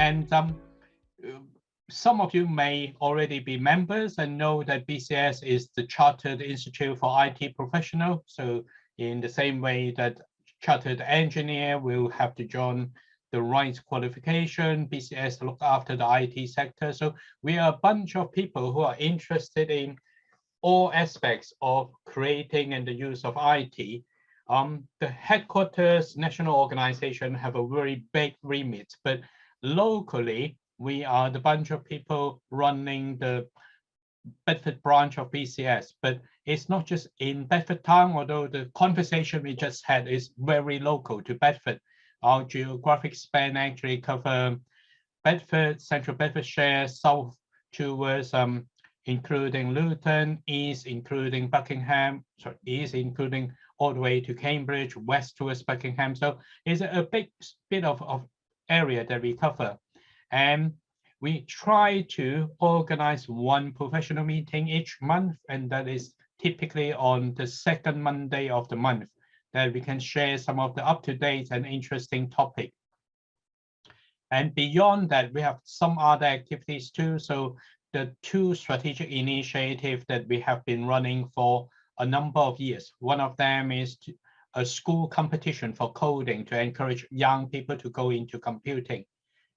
And some of you may already be members and know that BCS is the Chartered Institute for IT Professional. So in the same way that Chartered Engineer will have to join the right qualification, BCS look after the IT sector. So we are a bunch of people who are interested in all aspects of creating and the use of IT. The headquarters national organization have a very big remit, but locally, we are the bunch of people running the Bedford branch of BCS, but it's not just in Bedford town, although the conversation we just had is very local to Bedford. Our geographic span actually cover Bedford, Central Bedfordshire, south towards including Luton, east including Buckingham, sorry, east including all the way to Cambridge, west towards Buckingham. So it's a big bit of area that we cover. And we try to organize one professional meeting each month, and that is typically on the second Monday of the month, that we can share some of the up-to-date and interesting topic. And beyond that, we have some other activities too. So the two strategic initiatives that we have been running for a number of years. One of them is a school competition for coding to encourage young people to go into computing.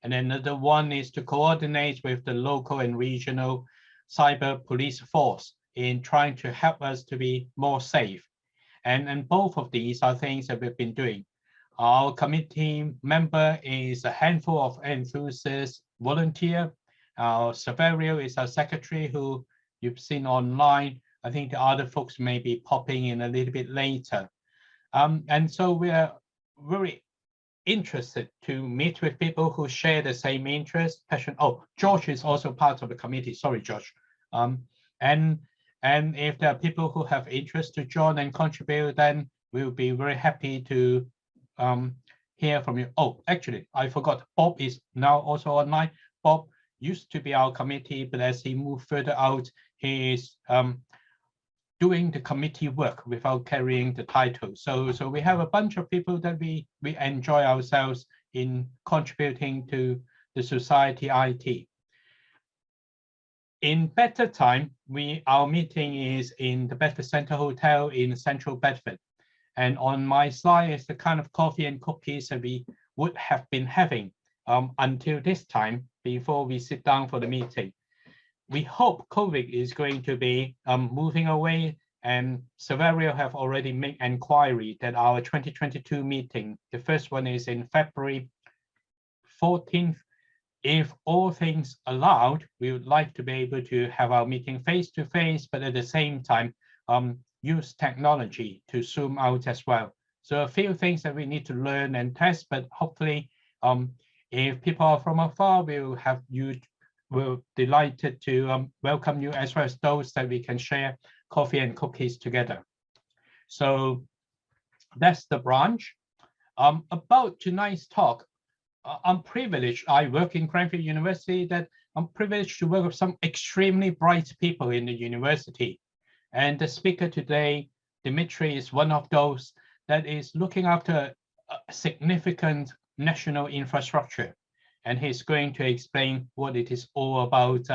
And another one is to coordinate with the local and regional cyber police force in trying to help us to be more safe. And both of these are things that we've been doing. Our committee member is a handful of enthusiast volunteer. Our Saverio is our secretary, who you've seen online. I think the other folks may be popping in a little bit later. And so we are very interested to meet with people who share the same interest, passion. Oh, George is also part of the committee. Sorry, George. And if there are people who have interest to join and contribute, then we'll be very happy to hear from you. Oh, actually, I forgot. Bob is now also online. Bob used to be our committee, but as he moved further out, he is doing the committee work without carrying the title. So we have a bunch of people that we enjoy ourselves in contributing to the society IT. In better time, our meeting is in the Bedford Center Hotel in Central Bedford. And on my slide is the kind of coffee and cookies that we would have been having until this time before we sit down for the meeting. We hope COVID is going to be moving away, and Saverio have already made inquiry that our 2022 meeting, the first one is in February 14th. If all things allowed, we would like to be able to have our meeting face-to-face, but at the same time, use technology to zoom out as well. So a few things that we need to learn and test, but hopefully, if people are from afar, we're delighted to welcome you, as well as those that we can share coffee and cookies together. So that's the branch. About tonight's talk, I'm privileged. I work in Cranfield University, that I'm privileged to work with some extremely bright people in the university. And the speaker today, Dimitri, is one of those that is looking after a significant national infrastructure. And he's going to explain what it is all about,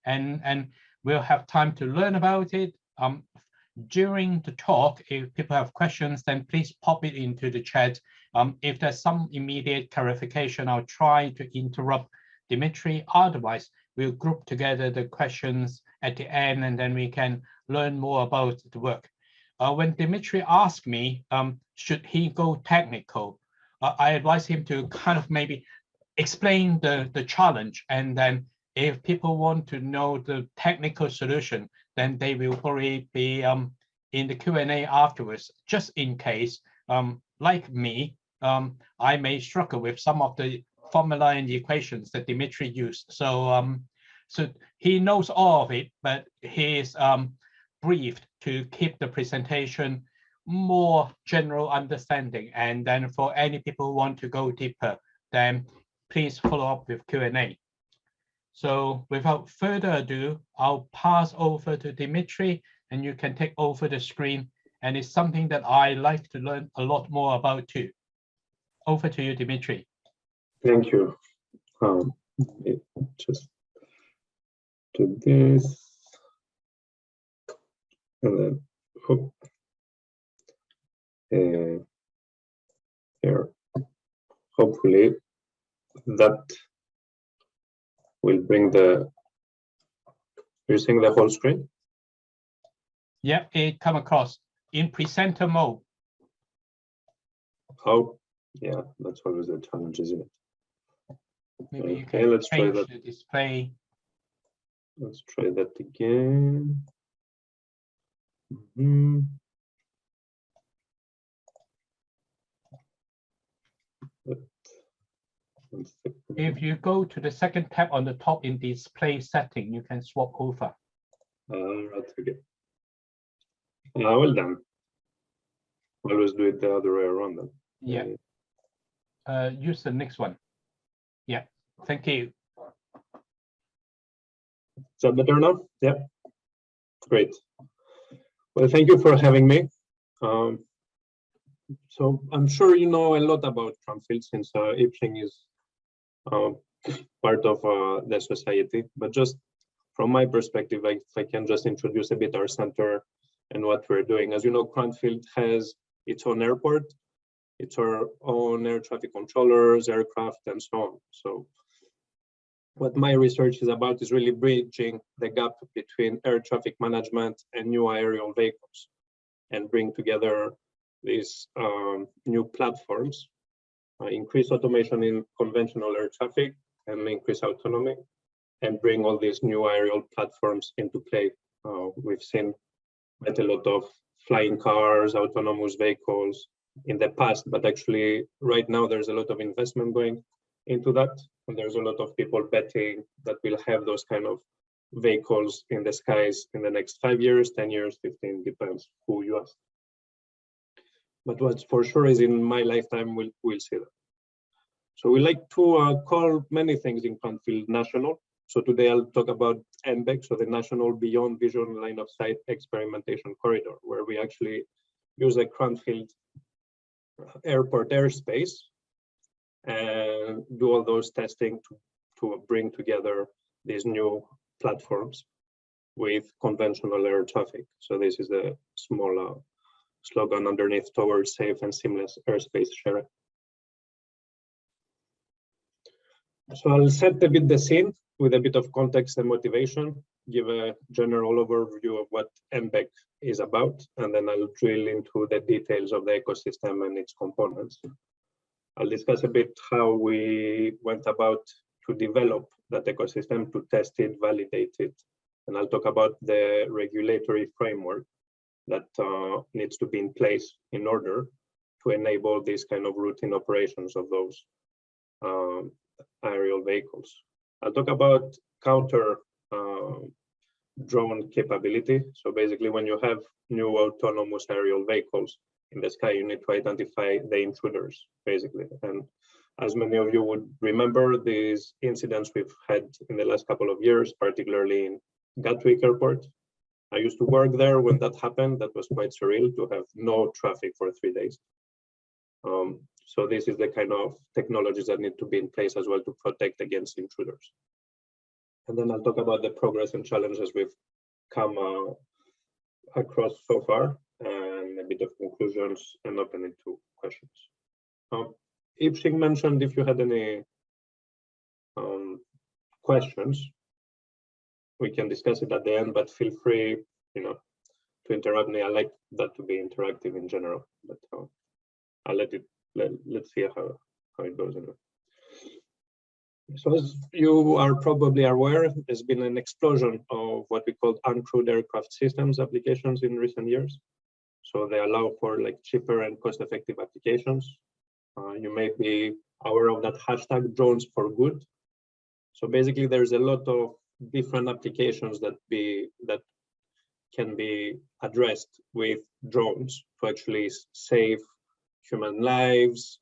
and we'll have time to learn about it. During the talk, if people have questions, then please pop it into the chat. If there's some immediate clarification, I'll try to interrupt Dimitri. Otherwise, we'll group together the questions at the end, and then we can learn more about the work. When Dimitri asked me, should he go technical, I advise him to kind of maybe explain the challenge, and then if people want to know the technical solution, then they will probably be in the Q&A afterwards, just in case, like me, I may struggle with some of the formula and the equations that Dimitri used. So, so he knows all of it, but he is briefed to keep the presentation more general understanding. And then for any people who want to go deeper, then please follow up with Q&A. So without further ado, I'll pass over to Dimitri, and you can take over the screen. And it's something that I like to learn a lot more about too. Over to you, Dimitri. Thank you. Just do this, and then hope here. Hopefully that will bring the. You're seeing the whole screen? Yeah, it come across in presenter mode. Oh, yeah, that's always the challenge, isn't it? Maybe you Okay, can let's try change that. the display. Let's try that again. Mm-hmm. If you go to the second tab on the top in display setting, you can swap over. Right, okay. Well done. Always do it the other way around then. Yeah. Use the next one. Yeah, thank you. Is that better now? Yeah, great. Well, thank you for having me. So I'm sure you know a lot about Cranfield since Ipsing is part of the society, but just from my perspective, if I can just introduce a bit our center and what we're doing. As you know, Cranfield has its own airport, its own air traffic controllers, aircraft, and so on. So what my research is about is really bridging the gap between air traffic management and new aerial vehicles and bring together these new platforms, increase automation in conventional air traffic and increase autonomy, and bring all these new aerial platforms into play. We've seen quite a lot of flying cars, autonomous vehicles in the past, but actually right now there's a lot of investment going into that. And there's a lot of people betting that we'll have those kind of vehicles in the skies in the next 5 years, 10 years, 15, depends who you ask. But what's for sure is in my lifetime, we'll see that. So we like to call many things in Cranfield national. So today I'll talk about NBEC, so the National Beyond Vision Line of Sight Experimentation Corridor, where we actually use a Cranfield airport airspace and do all those testing to bring together these new platforms with conventional air traffic. So this is a small slogan underneath towards safe and seamless airspace sharing. So I'll set a bit the scene with a bit of context and motivation, give a general overview of what NBEC is about, and then I'll drill into the details of the ecosystem and its components. I'll discuss a bit how we went about to develop that ecosystem, to test it, validate it, and I'll talk about the regulatory framework that needs to be in place in order to enable these kind of routine operations of those aerial vehicles. I'll talk about counter drone capability. So basically, when you have new autonomous aerial vehicles in the sky, you need to identify the intruders, basically. And as many of you would remember, these incidents we've had in the last couple of years, particularly in Gatwick Airport. I used to work there when that happened. That was quite surreal to have no traffic for 3 days. So this is the kind of technologies that need to be in place as well to protect against intruders. And then I'll talk about the progress and challenges we've come across so far, and a bit of conclusions, and open it to questions. Ipsing mentioned if you had any questions, we can discuss it at the end, but feel free, to interrupt me. I like that to be interactive in general, but I'll let's see how it goes. So as you are probably aware, there's been an explosion of what we call uncrewed aircraft systems applications in recent years. So they allow for cheaper and cost-effective applications. You may be aware of that hashtag drones for good. So basically, there's a lot of different applications that can be addressed with drones to actually save human lives,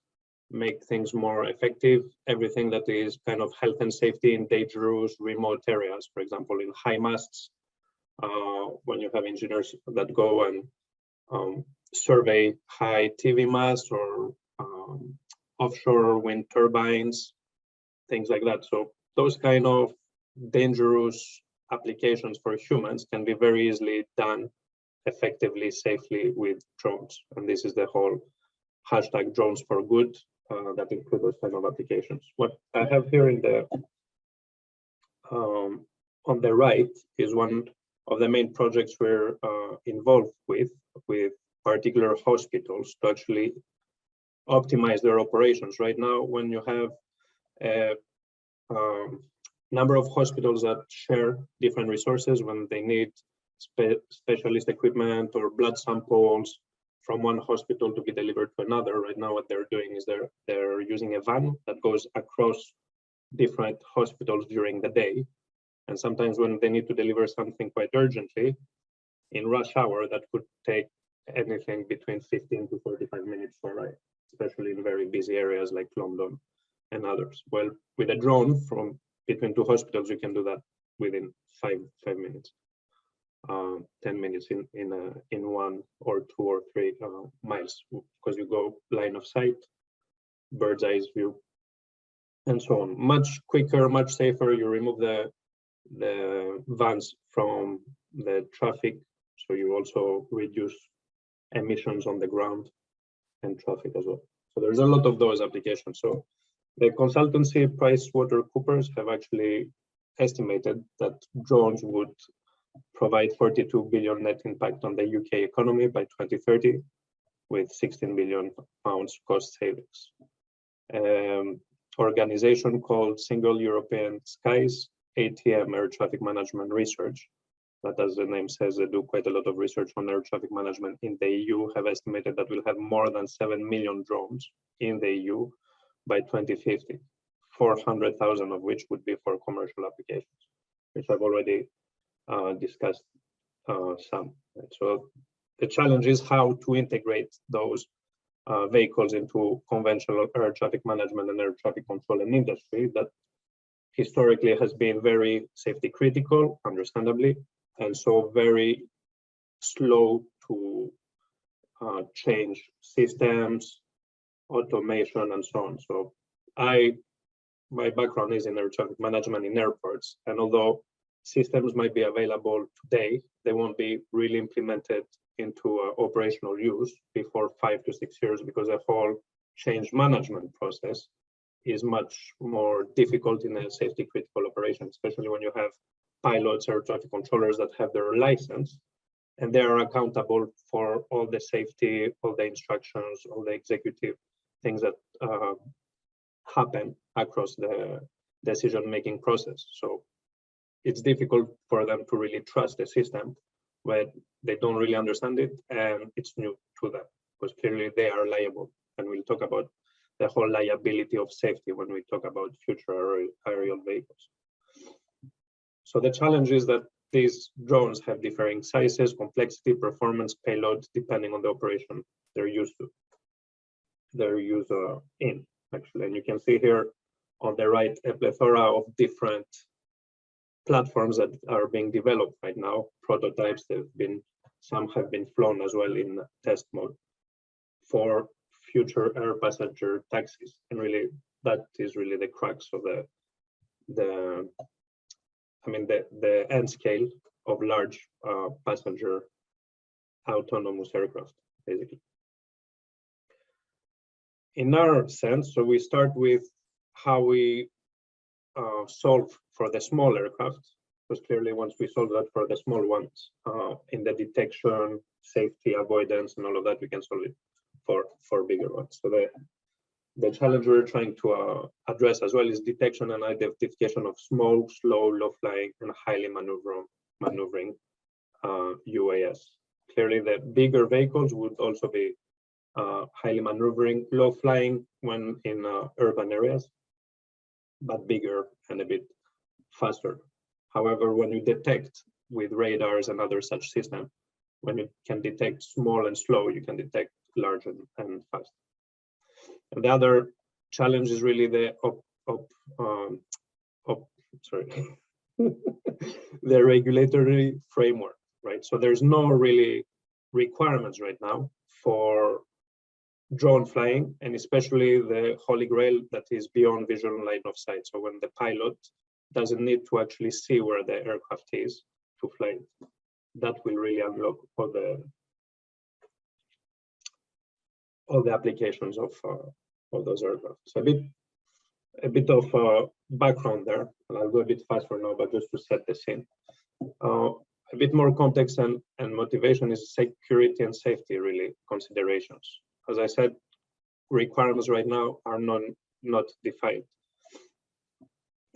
make things more effective, everything that is kind of health and safety in dangerous remote areas, for example, in high masts, when you have engineers that go and survey high TV masts or offshore wind turbines, things like that. So those kind of dangerous applications for humans can be very easily done effectively, safely with drones. And this is the whole hashtag drones for good that include those kind of applications. What I have here in the on the right is one of the main projects we're involved with particular hospitals to actually optimize their operations. Right now, when you have a number of hospitals that share different resources, when they need specialist equipment or blood samples from one hospital to be delivered to another, right now what they're doing is they're using a van that goes across different hospitals during the day. And sometimes when they need to deliver something quite urgently, in rush hour, that could take anything between 15 to 45 minutes for a ride, especially in very busy areas like London and others. Well, with a drone from between two hospitals, you can do that within five minutes, 10 minutes in 1 or 2 or 3 miles, because you go line of sight, bird's eye view, and so on. Much quicker, much safer. You remove the vans from the traffic, so you also reduce emissions on the ground and traffic as well. So there's a lot of those applications. So the consultancy PricewaterhouseCoopers have actually estimated that drones would provide 42 billion net impact on the UK economy by 2030, with 16 billion pounds cost savings. Organization called Single European Skies, ATM, Air Traffic Management Research, that, as the name says, they do quite a lot of research on air traffic management in the EU, have estimated that we'll have more than 7 million drones in the EU by 2050, 400,000 of which would be for commercial applications, which I've already discussed some. So the challenge is how to integrate those vehicles into conventional air traffic management and air traffic control and industry that historically has been very safety critical, understandably, and so very slow to change systems, automation, and so on. So my background is in air traffic management in airports, and although systems might be available today, they won't be really implemented into operational use before 5 to 6 years, because the whole change management process is much more difficult in a safety critical operation, especially when you have pilots or traffic controllers that have their license and they are accountable for all the safety, all the instructions, all the executive things that happen across the decision-making process. So it's difficult for them to really trust the system when they don't really understand it and it's new to them, because clearly they are liable. And we'll talk about the whole liability of safety when we talk about future aerial vehicles. So the challenge is that these drones have differing sizes, complexity, performance, payload, depending on the operation they're used in, actually. And you can see here on the right a plethora of different platforms that are being developed right now, prototypes. Some have been flown as well in test mode for future air passenger taxis. And really, that is really the crux of the end scale of large passenger autonomous aircraft, basically. In our sense, so we start with how we solve for the small aircraft, because clearly once we solve that for the small ones, in the detection, safety, avoidance, and all of that, we can solve it for bigger ones. So the challenge we're trying to address as well is detection and identification of small, slow, low-flying, and highly maneuvering UAS. Clearly, the bigger vehicles would also be highly maneuvering, low-flying when in urban areas, but bigger and a bit faster. However, when you detect with radars and other such systems, when you can detect small and slow, you can detect large and fast. And the other challenge is really the the regulatory framework, right? So there's no really requirements right now for drone flying, and especially the holy grail that is beyond visual line of sight. So when the pilot doesn't need to actually see where the aircraft is to fly it. That will really unlock all the applications of those aircraft. So a bit of background there, and I'll go a bit faster now, but just to set the scene. A bit more context and motivation is security and safety really considerations. As I said, requirements right now are not defined.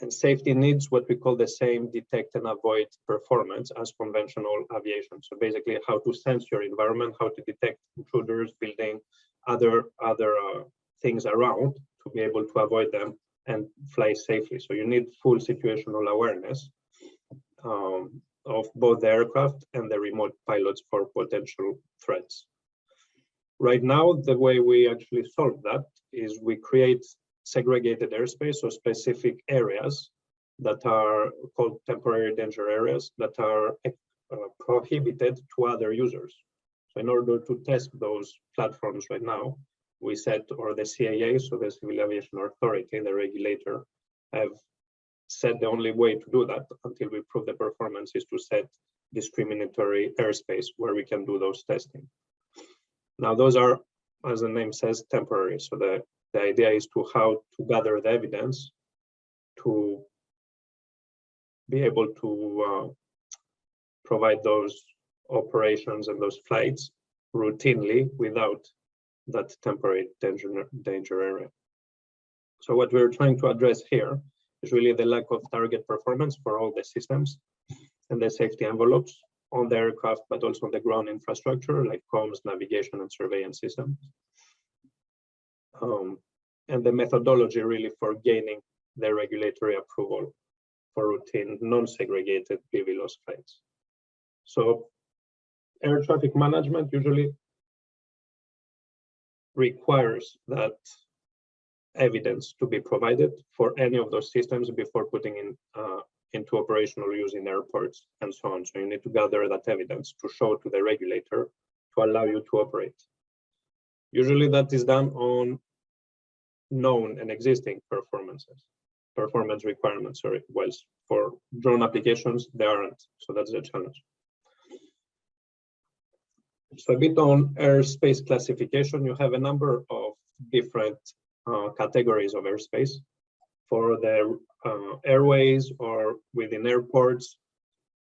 And safety needs what we call the same detect and avoid performance as conventional aviation. So basically how to sense your environment, how to detect intruders, building other things around to be able to avoid them and fly safely. So you need full situational awareness of both the aircraft and the remote pilots for potential threats. Right now, the way we actually solve that is we create segregated airspace, or specific areas that are called temporary danger areas that are prohibited to other users. So in order to test those platforms right now, we set, or the CAA, so the Civil Aviation Authority, the regulator, have said the only way to do that until we prove the performance is to set discriminatory airspace where we can do those testing. Now those are, as the name says, temporary. So the idea is how to gather the evidence to be able to provide those operations and those flights routinely without that temporary danger area. So what we're trying to address here is really the lack of target performance for all the systems and the safety envelopes on the aircraft, but also on the ground infrastructure like comms, navigation, and surveillance systems. And the methodology really for gaining the regulatory approval for routine non-segregated BVLOS flights. So air traffic management usually requires that evidence to be provided for any of those systems before putting in into operational use in airports and so on. So you need to gather that evidence to show to the regulator to allow you to operate. Usually that is done on known and existing performance requirements, whilst for drone applications, they aren't. So that's the challenge. So a bit on airspace classification, you have a number of different categories of airspace for the airways or within airports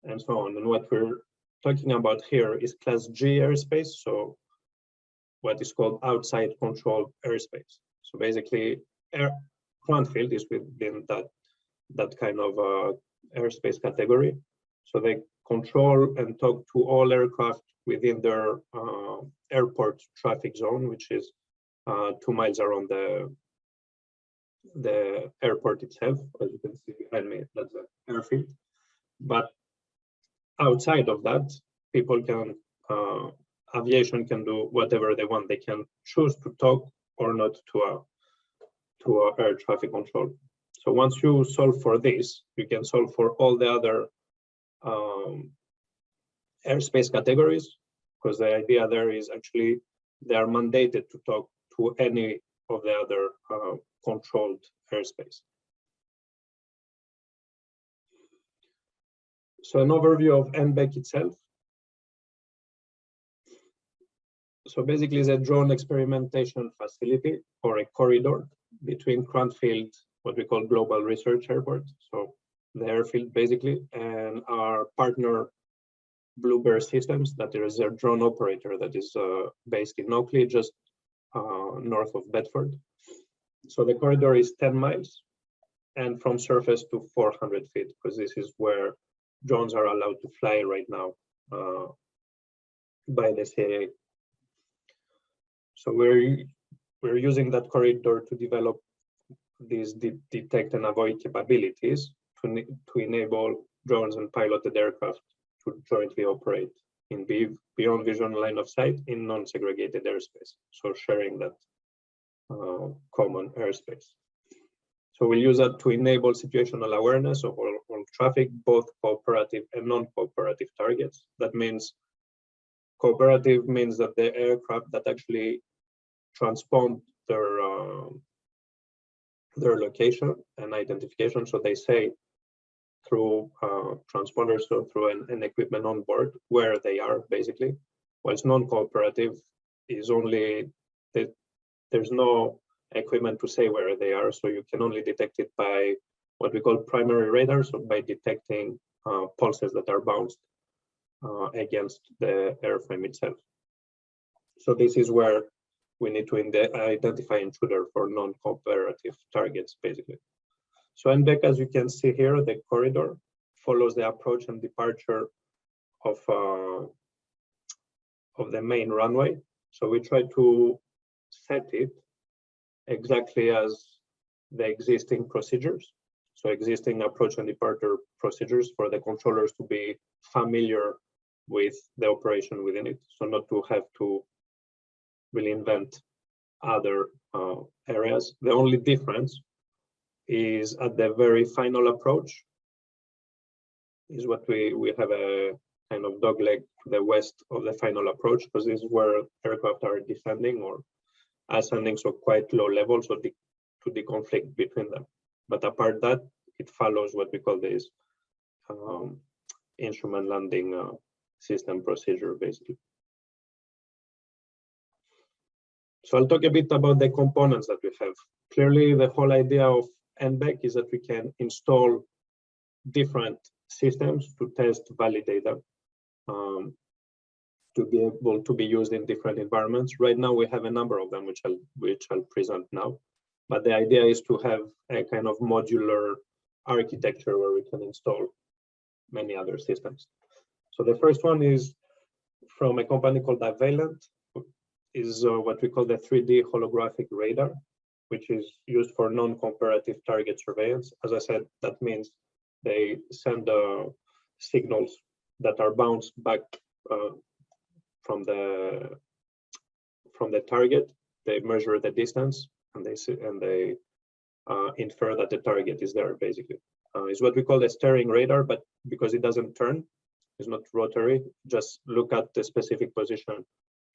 and so on. And what we're talking about here is Class G airspace, so what is called outside controlled airspace. So basically, Cranfield is within that kind of airspace category. So they control and talk to all aircraft within their airport traffic zone, which is 2 miles around the airport itself. As you can see behind me, that's the airfield. But outside of that, people can, aviation can do whatever they want. They can choose to talk or not to air traffic control. So once you solve for this, you can solve for all the other airspace categories, because the idea there is actually they are mandated to talk to any of the other controlled airspace. So an overview of NBEC itself. So basically it's a drone experimentation facility or a corridor between Cranfield, what we call Global Research Airport, so the airfield basically, and our partner Blue Bear Systems, that is a drone operator that is based in Oakley, just north of Bedford. So the corridor is 10 miles and from surface to 400 feet, because this is where drones are allowed to fly right now by the CAA. So we're using that corridor to develop these detect and avoid capabilities to enable drones and piloted aircraft to jointly operate in beyond visual line of sight in non-segregated airspace, so sharing that common airspace. So we'll use that to enable situational awareness of all traffic, both cooperative and non-cooperative targets. That means cooperative means that the aircraft that actually transpond their location and identification. So they say through transponders, so through an equipment on board, where they are basically. Whilst non-cooperative is only that there's no equipment to say where they are, so you can only detect it by what we call primary radar, so by detecting pulses that are bounced against the airframe itself. So this is where we need to identify intruder for non-cooperative targets, basically. So NBEC, as you can see here, the corridor follows the approach and departure of the main runway. So we try to set it exactly as the existing procedures. So existing approach and departure procedures for the controllers to be familiar with the operation within it. So not to have to really invent other areas. The only difference is at the very final approach is what we have a kind of dogleg to the west of the final approach, because this is where aircraft are descending or ascending, so quite low level, so to deconflict between them. But apart that, it follows what we call this instrument landing system procedure, basically. So I'll talk a bit about the components that we have. Clearly, the whole idea of NBEC is that we can install different systems to test, validate them, to be able to be used in different environments. Right now, we have a number of them, which I'll present now. But the idea is to have a kind of modular architecture where we can install many other systems. So the first one is from a company called AVANT, is what we call the 3D holographic radar, which is used for non-comparative target surveillance. As I said, that means they send signals that are bounced back from the target. They measure the distance and they infer that the target is there. Basically, it's what we call a steering radar, but because it doesn't turn, it's not rotary. Just look at the specific position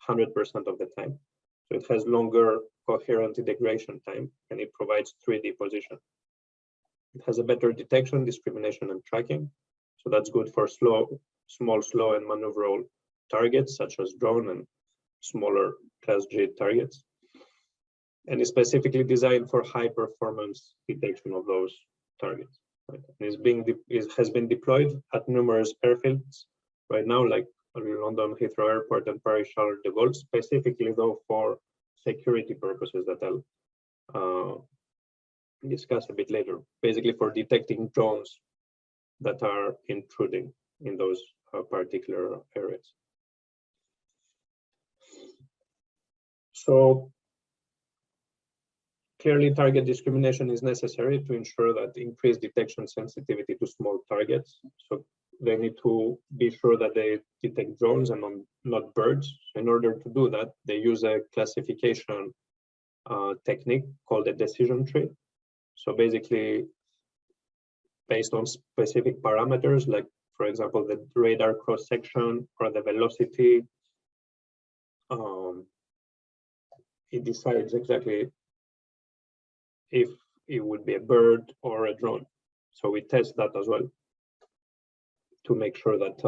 100% of the time. So it has longer coherent integration time, and it provides 3D position. It has a better detection, discrimination, and tracking. So that's good for small, slow, and maneuverable targets, such as drone and smaller Class G targets. And it's specifically designed for high performance detection of those targets. Right? And it has been deployed at numerous airfields right now, like London Heathrow Airport and Paris Charles de Gaulle, specifically though for security purposes that I'll discuss a bit later, basically for detecting drones that are intruding in those particular areas. So clearly target discrimination is necessary to ensure that increased detection sensitivity to small targets. So they need to be sure that they detect drones and not birds. In order to do that, they use a classification technique called a decision tree. So basically, based on specific parameters, like for example, the radar cross-section or the velocity, it decides exactly if it would be a bird or a drone. So we test that as well to make sure that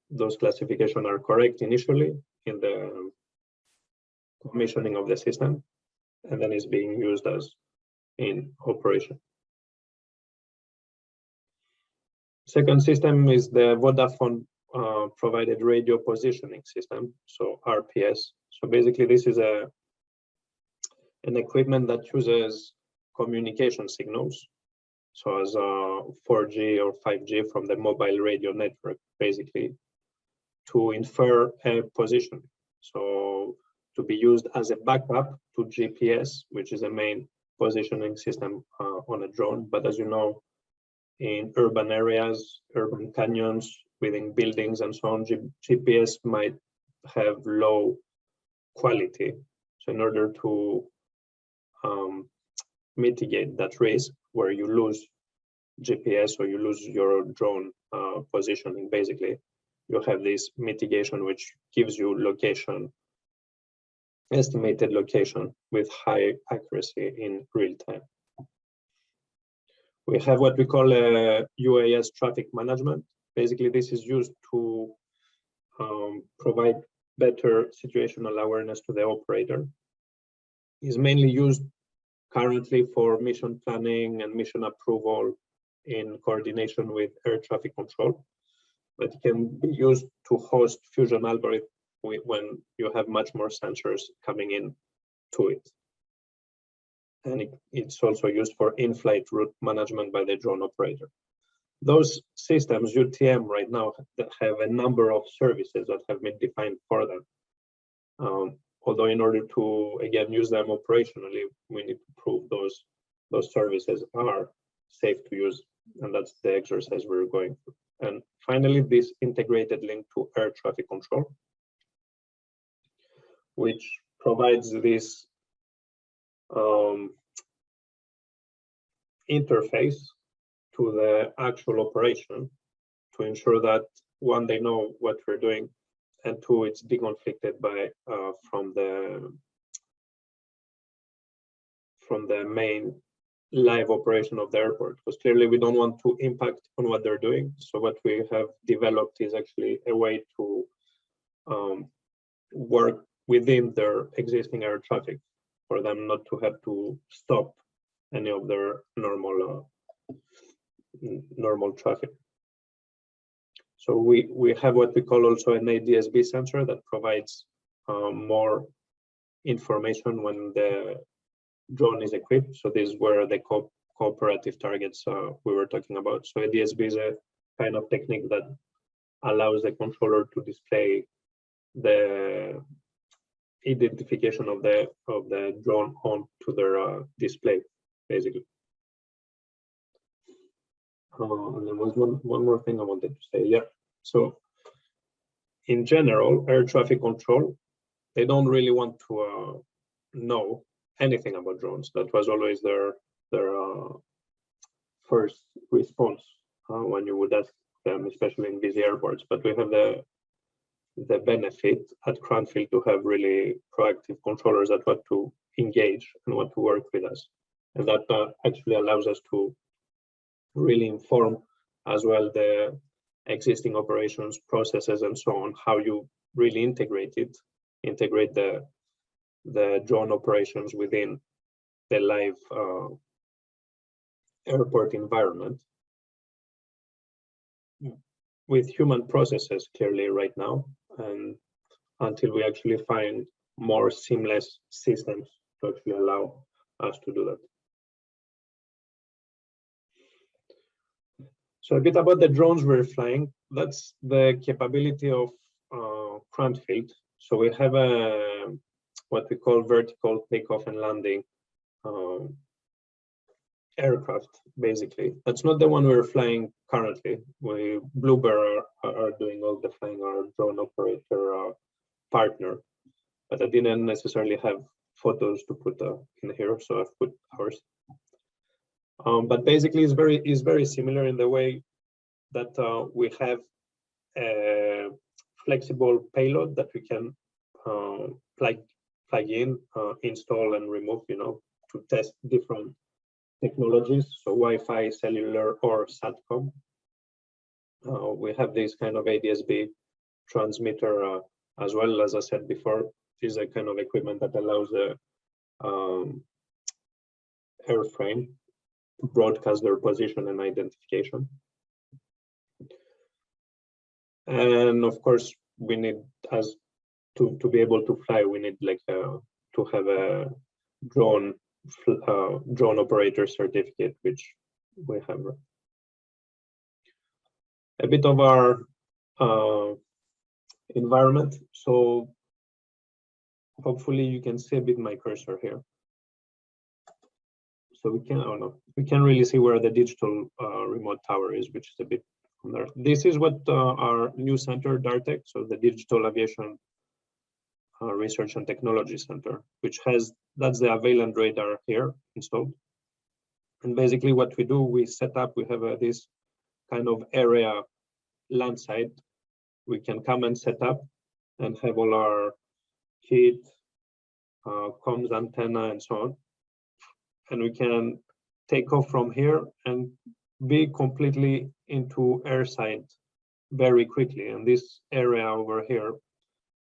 those classifications are correct initially in the commissioning of the system, and then it's being used as in operation. Second system is the Vodafone provided radio positioning system, so RPS. So basically this is an equipment that uses communication signals, so as 4G or 5G from the mobile radio network, basically, to infer a position. So to be used as a backup to GPS, which is a main positioning system on a drone. But as you know, in urban areas, urban canyons, within buildings and so on, GPS might have low quality. So in order to mitigate that risk where you lose GPS or you lose your drone positioning, basically, you have this mitigation which gives you location estimated location with high accuracy in real time. We have what we call UAS traffic management. Basically, this is used to provide better situational awareness to the operator. It's mainly used currently for mission planning and mission approval in coordination with air traffic control, but it can be used to host fusion algorithm when you have much more sensors coming in to it. And it's also used for in-flight route management by the drone operator. Those systems, UTM, right now have a number of services that have been defined for them. Although in order to, again, use them operationally, we need to prove those services are safe to use. And that's the exercise we're going through. And finally, this integrated link to air traffic control, which provides this interface to the actual operation to ensure that, one, they know what we're doing, and two, it's deconflicted by from the main live operation of the airport, because clearly we don't want to impact on what they're doing. So what we have developed is actually a way to work within their existing air traffic for them not to have to stop any of their normal traffic. So we have what we call also an ADS-B sensor that provides more information when the drone is equipped. So this is where the cooperative targets we were talking about. So ADS-B is a kind of technique that allows the controller to display the identification of the drone onto their display, basically. And there was one more thing I wanted to say. Yeah. So in general, air traffic control, they don't really want to know anything about drones. That was always their first response when you would ask them, especially in busy airports. But we have the benefit at Cranfield to have really proactive controllers that want to engage and want to work with us. And that actually allows us to really inform as well the existing operations, processes, and so on, how you really integrate the drone operations within the live airport environment with human processes clearly right now, and until we actually find more seamless systems to actually allow us to do that. So a bit about the drones we're flying. That's the capability of Cranfield. So we have what we call vertical takeoff and landing aircraft, basically. That's not the one we're flying currently. Bluebird are doing all the flying, our drone operator partner, but I didn't necessarily have photos to put in here, so I've put ours. But basically, it's very similar in the way that we have a flexible payload that we can plug in, install, and remove, to test different technologies, so Wi-Fi, cellular, or SATCOM. We have this kind of ADS-B transmitter as well. As I said before, is a kind of equipment that allows the airframe to broadcast their position and identification. And of course, we need, as to be able to fly, we need to have a drone operator certificate, which we have. A bit of our environment. So hopefully you can see a bit my cursor here. So we can really see where the digital remote tower is, which is a bit from there. This is what our new center, DARTEC, so the Digital Aviation Research and Technology Center, which that's the AVANT radar here installed. And basically what we do, we have this kind of area landside. We can come and set up and have all our kit, comms antenna and so on. And we can take off from here and be completely into airside very quickly. And this area over here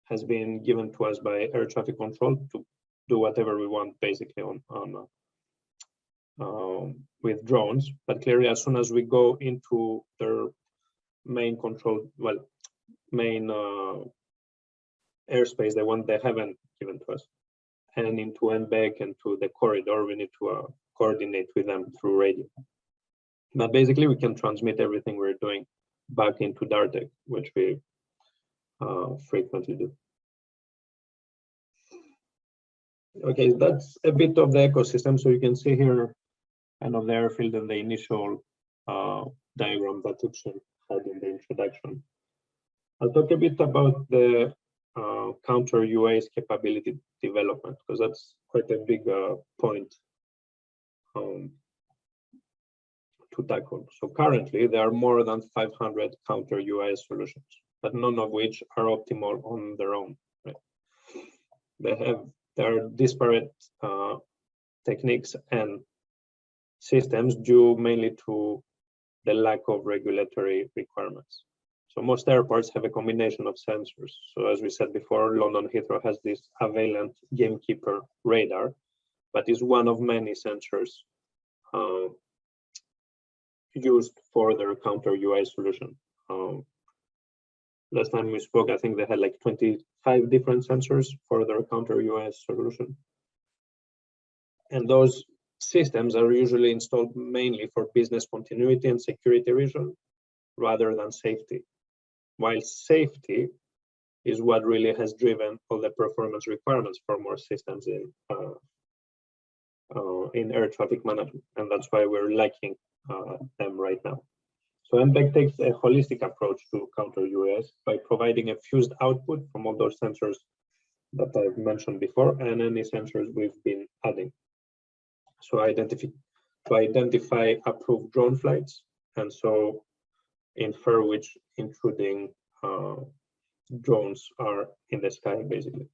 has been given to us by air traffic control to do whatever we want basically with drones. But clearly, as soon as we go into their main control, well, main airspace, the one they haven't given to us, and into NBEC and to the corridor, we need to coordinate with them through radio. But basically, we can transmit everything we're doing back into DARTEC, which we frequently do. Okay, that's a bit of the ecosystem. So you can see here kind of the airfield and the initial diagram that Ukshin had in the introduction. I'll talk a bit about the counter UAS capability development, because that's quite a big point to tackle. So currently there are more than 500 counter UAS solutions, but none of which are optimal on their own. Right? There are disparate techniques and systems due mainly to the lack of regulatory requirements. So most airports have a combination of sensors. So as we said before, London Heathrow has this AVANT gamekeeper radar, but is one of many sensors used for their counter UAS solution. Last time we spoke, I think they had like 25 different sensors for their counter UAS solution. And those systems are usually installed mainly for business continuity and security reasons rather than safety. While safety is what really has driven all the performance requirements for more systems in air traffic management, and that's why we're lacking them right now. So NBEC takes a holistic approach to counter UAS by providing a fused output from all those sensors that I've mentioned before and any sensors we've been adding. So identify approved drone flights, and so infer which intruding drones are in the sky, basically.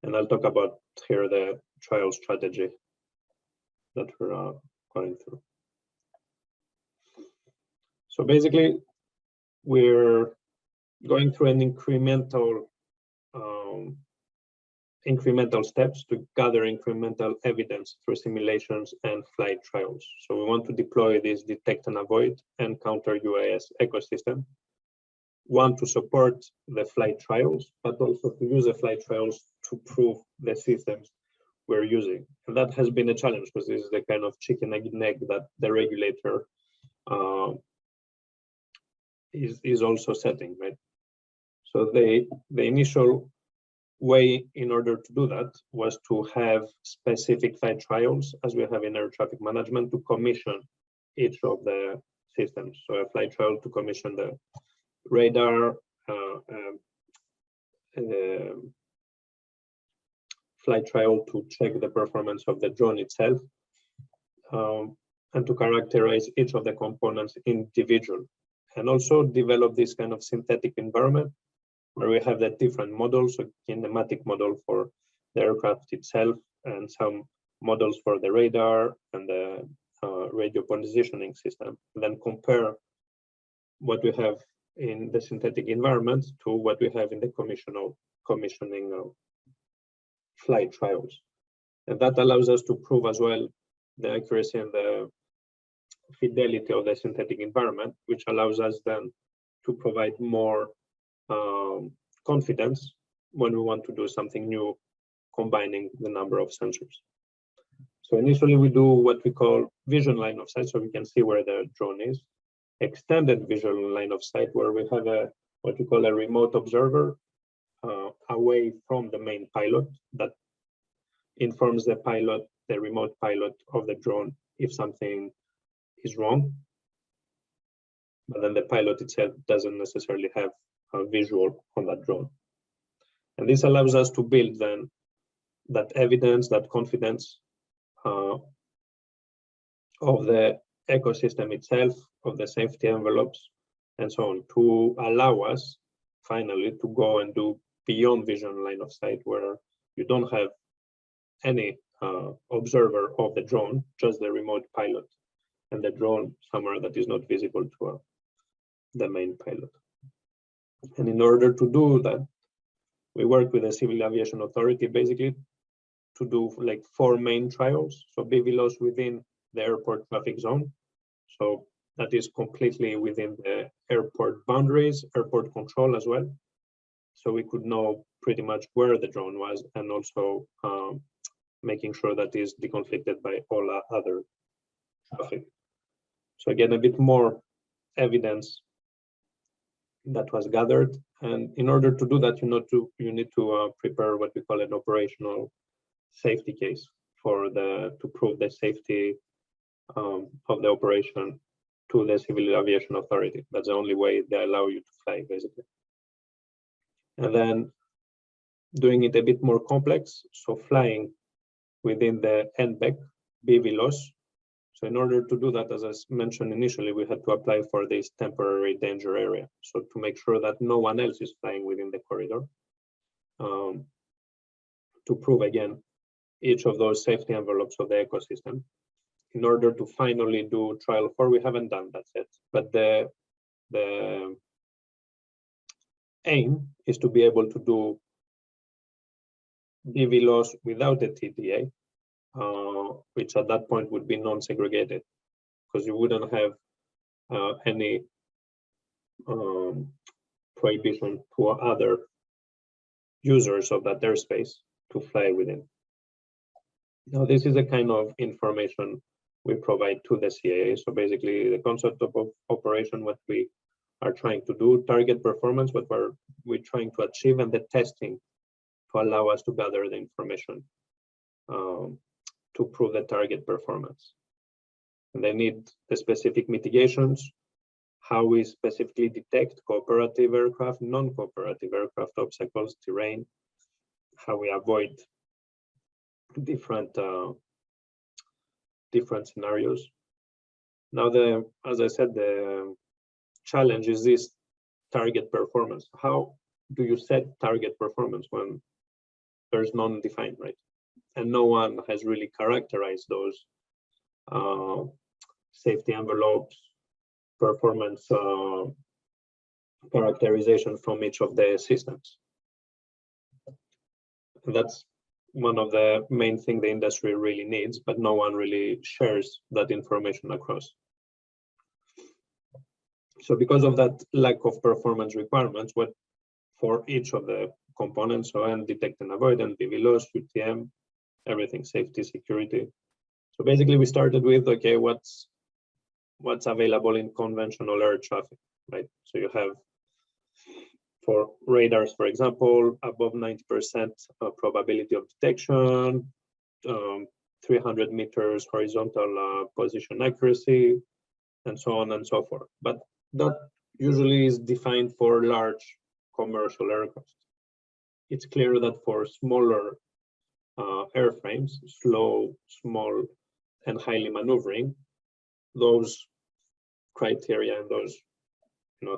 And I'll talk about here the trial strategy that we're going through. So basically, we're going through an incremental steps to gather incremental evidence through simulations and flight trials. So we want to deploy this detect and avoid and counter UAS ecosystem. One, to support the flight trials, but also to use the flight trials to prove the systems we're using. And that has been a challenge because this is the kind of chicken and egg that the regulator is also setting, right? So the initial way in order to do that was to have specific flight trials, as we have in air traffic management, to commission each of the systems. So a flight trial to commission the radar, flight trial to check the performance of the drone itself, and to characterize each of the components individually. And also develop this kind of synthetic environment where we have the different models, so kinematic model for the aircraft itself, and some models for the radar and the radio positioning system, and then compare what we have in the synthetic environment to what we have in the commissioning flight trials. And that allows us to prove as well the accuracy and the fidelity of the synthetic environment, which allows us then to provide more confidence when we want to do something new, combining the number of sensors. So initially we do what we call vision line of sight, so we can see where the drone is. Extended visual line of sight, where we have what we call a remote observer away from the main pilot that informs the pilot, the remote pilot of the drone, if something is wrong. But then the pilot itself doesn't necessarily have a visual on that drone. And this allows us to build then that evidence, that confidence of the ecosystem itself, of the safety envelopes, and so on, to allow us finally to go and do beyond vision line of sight, where you don't have any observer of the drone, just the remote pilot and the drone somewhere that is not visible to the main pilot. And in order to do that, we work with the Civil Aviation Authority basically to do like 4 main trials. So BVLOS within the airport traffic zone. So that is completely within the airport boundaries, airport control as well. So we could know pretty much where the drone was, and also making sure that is deconflicted by all other traffic. So again, a bit more evidence that was gathered. And in order to do that, you need to prepare what we call an operational safety case to prove the safety of the operation to the Civil Aviation Authority. That's the only way they allow you to fly, basically. And then doing it a bit more complex, so flying within the NBEC BVLOS. So in order to do that, as I mentioned initially, we had to apply for this temporary danger area. So to make sure that no one else is flying within the corridor, to prove again each of those safety envelopes of the ecosystem. In order to finally do trial 4, we haven't done that yet, but the aim is to be able to do BVLOS without the TDA, which at that point would be non-segregated, because you wouldn't have any prohibition to other users of that airspace to fly within. Now, this is the kind of information we provide to the CAA. So basically, the concept of operation, what we are trying to do, target performance, what we're trying to achieve, and the testing to allow us to gather the information to prove the target performance. And they need the specific mitigations, how we specifically detect cooperative aircraft, non-cooperative aircraft obstacles, terrain, how we avoid different scenarios. Now, as I said, the challenge is this target performance. How do you set target performance when there's none defined, right? And no one has really characterized those safety envelopes, performance characterization from each of the systems. And that's one of the main things the industry really needs, but no one really shares that information across. So because of that lack of performance requirements, what for each of the components, so and detect and avoid, and BVLOS, UTM, everything, safety, security. So basically we started with, okay, what's available in conventional air traffic, right? So you have, for radars, for example, above 90% probability of detection, 300 meters horizontal position accuracy, and so on and so forth. But that usually is defined for large commercial aircraft. It's clear that for smaller airframes, slow, small, and highly maneuvering, those criteria and those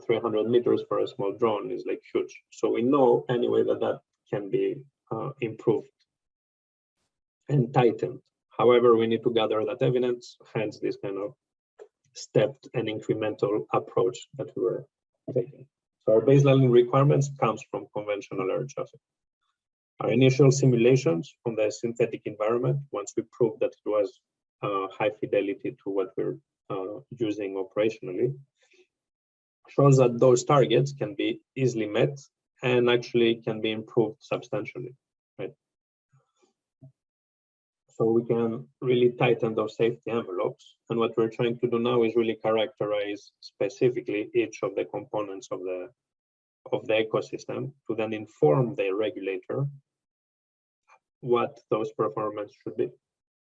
300 meters for a small drone is like huge. So we know anyway that can be improved and tightened. However, we need to gather that evidence, hence this kind of stepped and incremental approach that we were taking. So our baseline requirements comes from conventional air traffic. Our initial simulations on the synthetic environment, once we proved that it was high fidelity to what we're using operationally, shows that those targets can be easily met and actually can be improved substantially, right? So we can really tighten those safety envelopes. And what we're trying to do now is really characterize specifically each of the components of the ecosystem to then inform the regulator what those performance should be.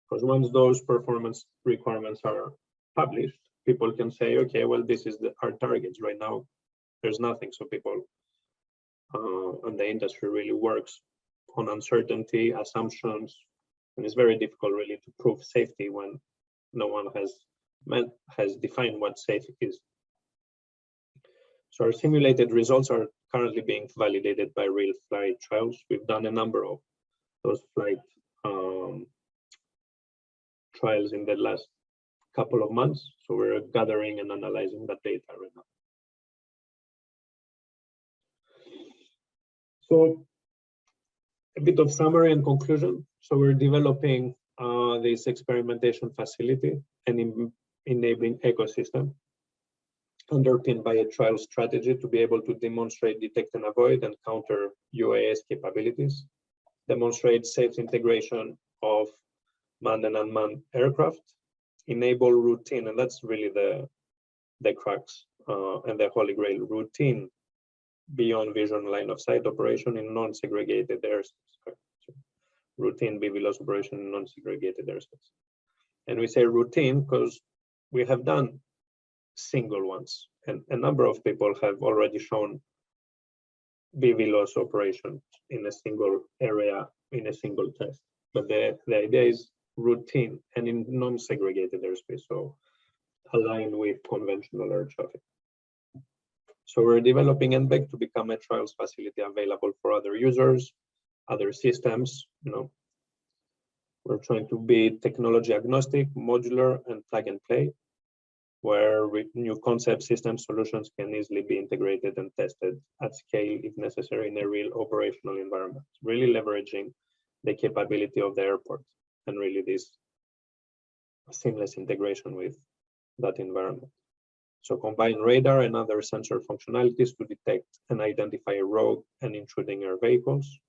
Because once those performance requirements are published, people can say, okay, well, this is our targets. Right now, there's nothing. So people and the industry really works on uncertainty, assumptions, and it's very difficult really to prove safety when no one has defined what safety is. So our simulated results are currently being validated by real flight trials. We've done a number of those flight trials in the last couple of months. So we're gathering and analyzing that data right now. So a bit of summary and conclusion. So we're developing this experimentation facility and enabling ecosystem underpinned by a trial strategy to be able to demonstrate, detect and avoid and counter UAS capabilities, demonstrate safe integration of manned and unmanned aircraft, enable routine, and that's really the crux and the holy grail, routine beyond vision line of sight operation in non-segregated airspace. Routine BVLOS operation in non-segregated airspace. And we say routine because we have done single ones, and a number of people have already shown BVLOS operations in a single area in a single test. But the idea is routine and in non-segregated airspace, so aligned with conventional air traffic. So we're developing NBEC to become a trials facility available for other users, other systems. We're trying to be technology agnostic, modular, and plug and play, where new concept system solutions can easily be integrated and tested at scale if necessary in a real operational environment, really leveraging the capability of the airport and really this seamless integration with that environment. So combine radar and other sensor functionalities to detect and identify rogue and intruding air vehicles.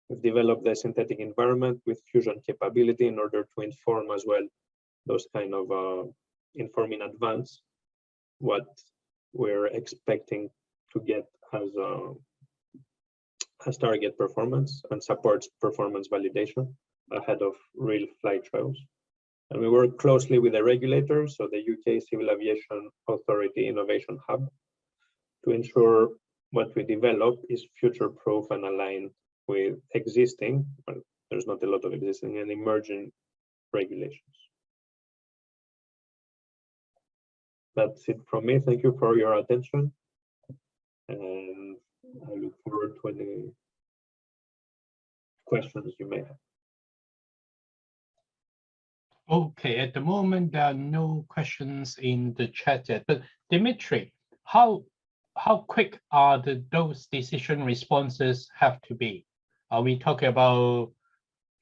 We've developed the synthetic environment with fusion capability in order to inform as well those kind of inform in advance what we're expecting to get as target performance and supports performance validation ahead of real flight trials. And we work closely with the regulator, so the UK Civil Aviation Authority Innovation Hub, to ensure what we develop is future-proof and aligned with existing, well, there's not a lot of existing and emerging regulations. That's it from me. Thank you for your attention. And I look forward to any questions you may have. Okay, at the moment, there are no questions in the chat yet, but Dimitri, how quick are those decision responses have to be? Are we talking about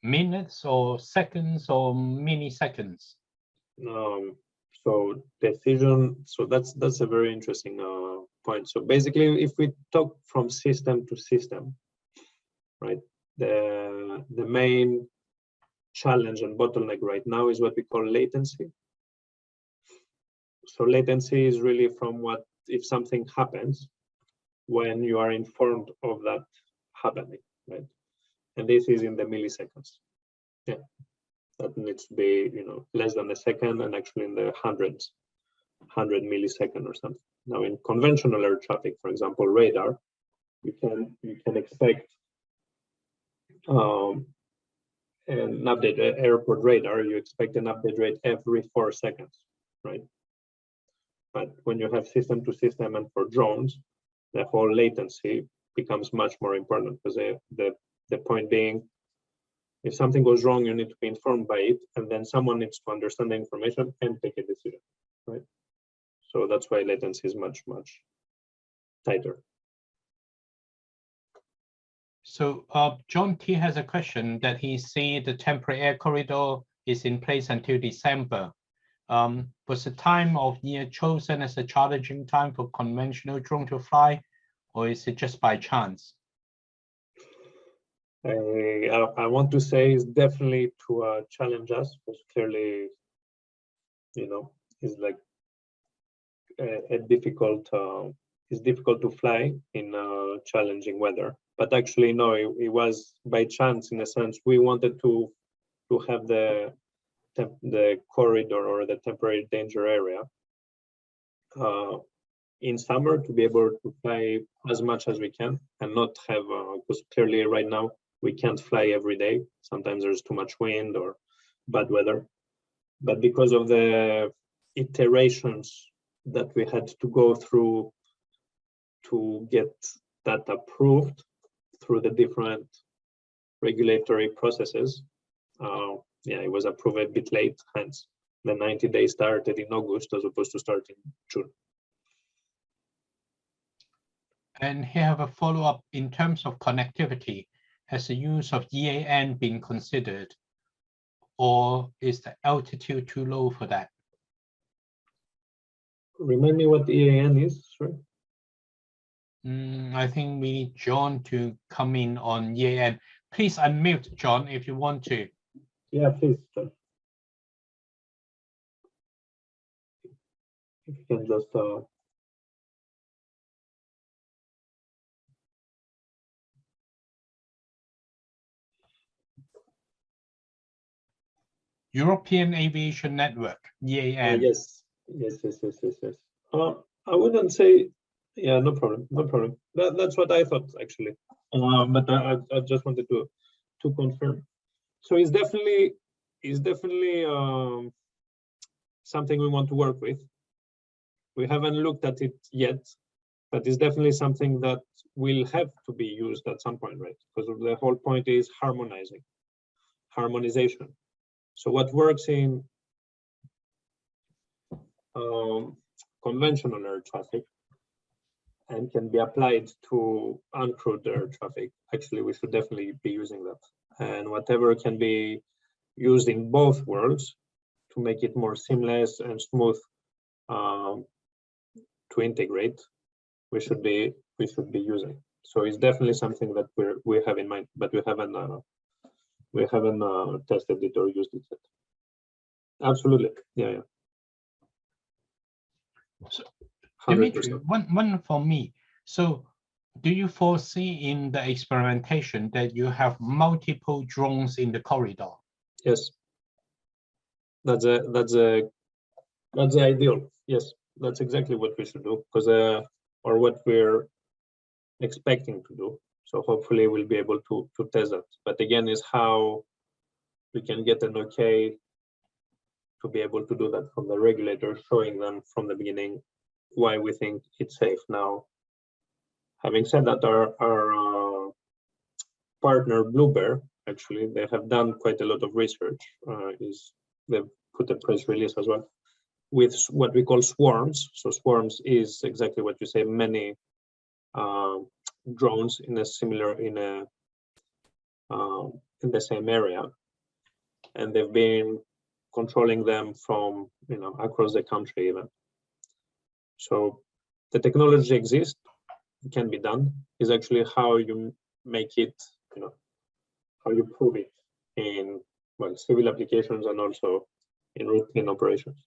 minutes or seconds or milliseconds? So decision, so that's a very interesting point. So basically, if we talk from system to system, right, the main challenge and bottleneck right now is what we call latency. So latency is really from what if something happens when you are informed of that happening, right? And this is in the milliseconds. Yeah, that needs to be less than a second and actually in the 100 millisecond or something. Now in conventional air traffic, for example, radar, you can expect an update airport radar, you expect an update rate every 4 seconds, right? But when you have system to system and for drones, the whole latency becomes much more important because the point being, if something goes wrong, you need to be informed by it, and then someone needs to understand the information and take a decision, right? So that's why latency is much, much tighter. So John T has a question that he see the temporary air corridor is in place until December. Was the time of year chosen as a challenging time for conventional drone to fly, or is it just by chance? I want to say it's definitely to challenge us, because clearly, it's like a difficult. It's difficult to fly in challenging weather. But actually, no, it was by chance in a sense. We wanted to have the corridor or the temporary danger area in summer to be able to fly as much as we can and not have, because clearly right now we can't fly every day. Sometimes there's too much wind or bad weather. But because of the iterations that we had to go through to get that approved through the different regulatory processes. Yeah, it was approved a bit late, hence the 90 days started in August as opposed to starting in June. And here I have a follow-up in terms of connectivity. Has the use of EAN been considered, or is the altitude too low for that? Remind me what EAN is, sorry. I think we need John to come in on EAN. Please unmute, John, if you want to. Yeah, please, John. If you can just European Aviation Network, EAN. yes. I wouldn't say, yeah, no problem. That's what I thought actually. But I just wanted to confirm. So it's definitely something we want to work with. We haven't looked at it yet, but it's definitely something that will have to be used at some point, right? Because the whole point is harmonization. So what works in conventional air traffic and can be applied to uncrewed air traffic, actually we should definitely be using that. And whatever can be used in both worlds to make it more seamless and smooth to integrate, we should be using. So it's definitely something that we have in mind, but we haven't tested it or used it yet. Absolutely, yeah. So, Dimitri, one for me. So, do you foresee in the experimentation that you have multiple drones in the corridor? Yes, that's the ideal. Yes, that's exactly what we should do, because or what we're expecting to do. So hopefully we'll be able to test that. But again, is how we can get an okay to be able to do that from the regulator, showing them from the beginning why we think it's safe. Now, having said that, our partner Blue Bear, actually, they have done quite a lot of research. They've put a press release as well with what we call swarms. So swarms is exactly what you say, many drones in a similar in the same area, and they've been controlling them from across the country even. So the technology exists, it can be done. Is actually how you make it, how you prove it in civil applications and also in routine operations.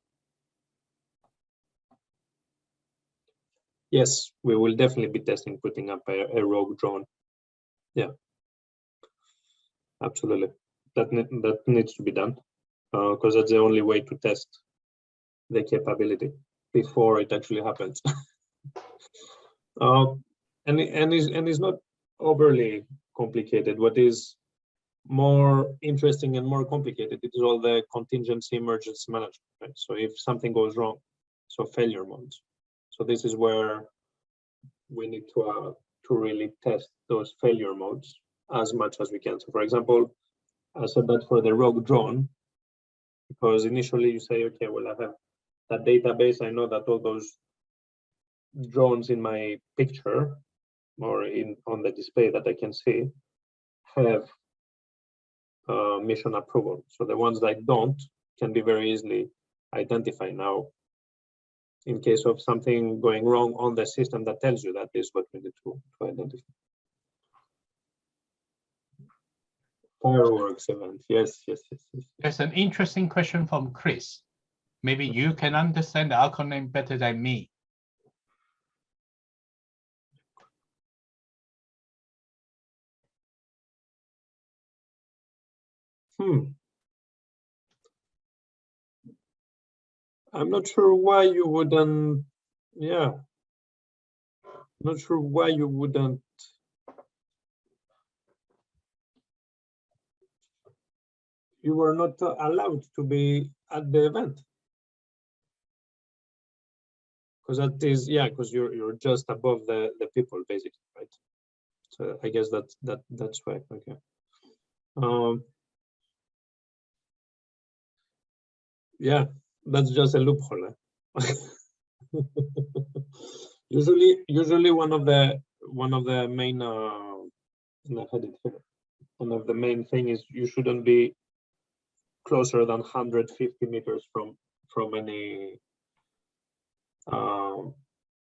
Yes, we will definitely be testing putting up a rogue drone. Yeah, absolutely. That needs to be done because that's the only way to test the capability before it actually happens. And it's not overly complicated. What is more interesting and more complicated is all the contingency emergency management, right? So if something goes wrong, so failure modes. So this is where we need to really test those failure modes as much as we can. So for example, I said that for the rogue drone, because initially you say, okay, well, I have that database. I know that all those drones in my picture or on the display that I can see have mission approval. So the ones that don't can be very easily identified now. In case of something going wrong on the system that tells you that is what we need to identify. Fireworks event, yes. There's an interesting question from Chris. Maybe you can understand the acronym better than me. I'm not sure why you wouldn't, not sure why you wouldn't. You were not allowed to be at the event. Because that is, because you're just above the people basically, right? So I guess that's why. Okay. Yeah, that's just a loophole. Usually one of the main I had it here. One of the main thing is you shouldn't be closer than 150 meters from any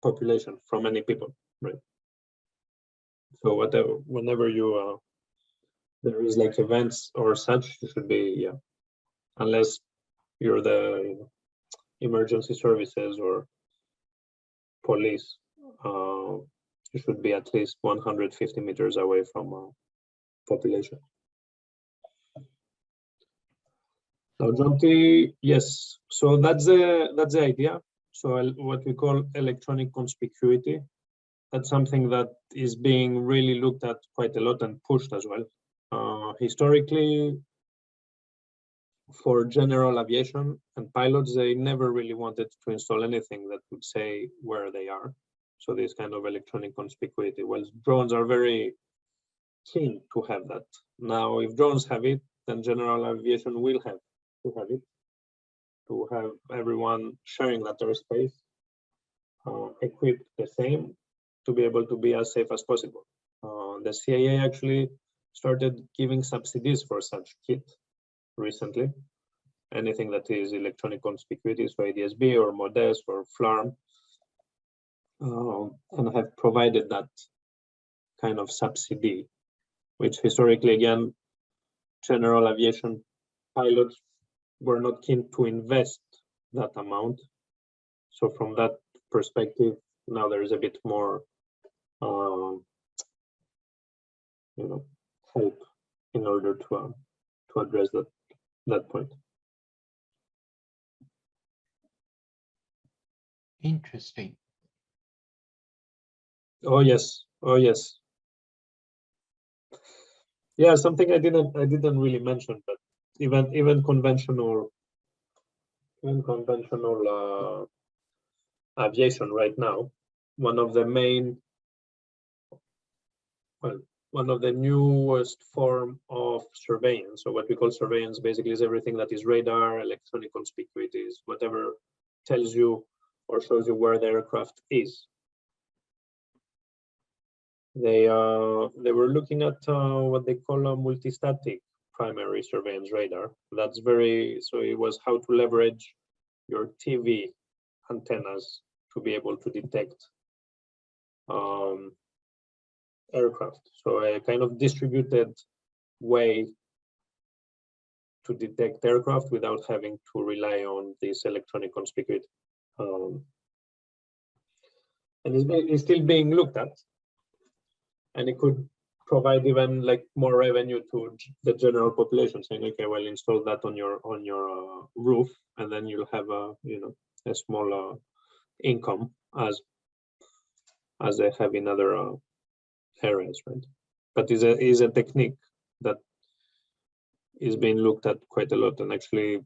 population, from any people, right? So whenever you there is like events or such, you should be, unless you're the emergency services or police, you should be at least 150 meters away from population. Now, Jonty, yes. So that's the idea. So what we call electronic conspicuity. That's something that is being really looked at quite a lot and pushed as well. Historically, for general aviation and pilots, they never really wanted to install anything that would say where they are. So this kind of electronic conspicuity. Well, drones are very keen to have that. Now, if drones have it, then general aviation will have to have it, to have everyone sharing that airspace, equipped the same, to be able to be as safe as possible. The CIA actually started giving subsidies for such kit recently. Anything that is electronic conspicuity, so ADS-B or MODES or FLARM, and have provided that kind of subsidy, which historically, again, general aviation pilots were not keen to invest that amount. So from that perspective, now there is a bit more, help in order to address that point. Interesting. Oh yes. Yeah, something I didn't really mention, but even conventional aviation right now, one of the newest form of surveillance. So what we call surveillance basically is everything that is radar, electronic conspicuity, is whatever tells you or shows you where the aircraft is. They were looking at what they call a multistatic primary surveillance radar. That's so it was how to leverage your TV antennas to be able to detect aircraft. So a kind of distributed way to detect aircraft without having to rely on this electronic conspicuity. And it's still being looked at. And it could provide even like more revenue to the general population, saying, okay, well, install that on your roof, and then you'll have a small income as they have in other areas, right? But is a technique that is being looked at quite a lot, and actually,